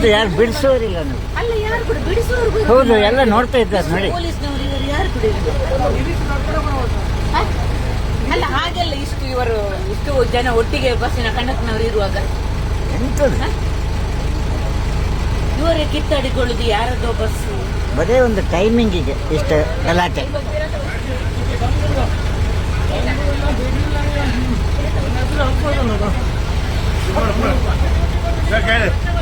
ಹೌದು, ಯಾರು ಬಿಡಿಸೋರಿಲ್ಲ ನಾವು. ಅಲ್ಲ, ಯಾರು ಕೂಡ ಬಿಡಿಸುವವರು ಹೌದು, ಎಲ್ಲ ನೋಡ್ತಾ ಇದ್ದಾರೆ ನೋಡಿ. ಪೊಲೀಸ್ನವರು ಇವರು ಯಾರು ಕೂಡ ಇಲ್ಲ. ಅಲ್ಲ, ಹಾಗೆಲ್ಲ ಇಷ್ಟು ಜನ ಒಟ್ಟಿಗೆ ಬಸ್ಸಿನ ಕಂಡಕ್ಟರ್ನವರು ಇರುವಾಗ ಎಂತದು ಇವರೇ ಕಿತ್ತಾಡಿಕೊಳ್ಳುದು ಯಾರದೋ ಬಸ್. ಬರೇ ಒಂದು ಟೈಮಿಂಗಿಗೆ ಇಷ್ಟ ಗಲಾಟೆ. Okay.